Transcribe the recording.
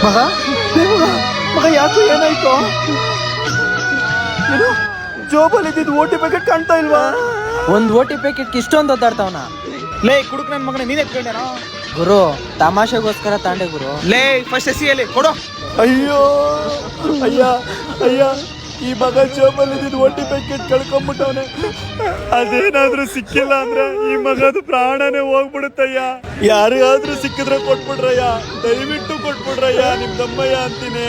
ಮಗ ಮಗ ಯಾಕೋ ಏನಾಯ್ತು? ಏನು ಜೋಬಲ್ಲಿ ಇದ್ದಿದ್ದು ಓಟಿ ಪ್ಯಾಕೆಟ್ ಕಾಣ್ತಾ ಇಲ್ವಾ? ಒಂದ್ ಓಟಿ ಪ್ಯಾಕೆಟ್ ಇಷ್ಟೊಂದು ಒದ್ದಾಡ್ತಾವನ. ಲೇ ಕುಡುಕ್ ನನ್ ಮಗನ ನೀನ್ ಎತ್ಕೊಂಡೇನೋ? ಗುರು ತಮಾಷೆಗೋಸ್ಕರ ತಾಂಡೆ ಗುರು. ಲೇ ಫಸ್ಟ್ ಎಸಿಯಲ್ಲಿ ಕೊಡು. ಅಯ್ಯೋ ಅಯ್ಯ ಅಯ್ಯ, ಈ ಮಗ ಜೋಬಲ್ಲಿ ಇದ್ದಿದ್ದು ಓಟಿ ಪ್ಯಾಕೆಟ್ ಕಳ್ಕೊಂಡ್ಬಿಟ್ಟವನೆ. ಅದೇನಾದ್ರೂ ಸಿಕ್ಕಿಲ್ಲ ಅಂದ್ರೆ ಈ ಮಗದ ಪ್ರಾಣನೇ ಹೋಗ್ಬಿಡುತ್ತಯ್ಯ. ಯಾರಿಗಾದ್ರೂ ಸಿಕ್ಕಿದ್ರೆ ಕೊಟ್ಬಿಡ್ರಯ್ಯ, ದಯವಿಟ್ಟು ಕೊಟ್ಬಿಡ್ರಯ್ಯ, ನಿಮ್ ತಮ್ಮಯ್ಯ ಅಂತೀನಿ.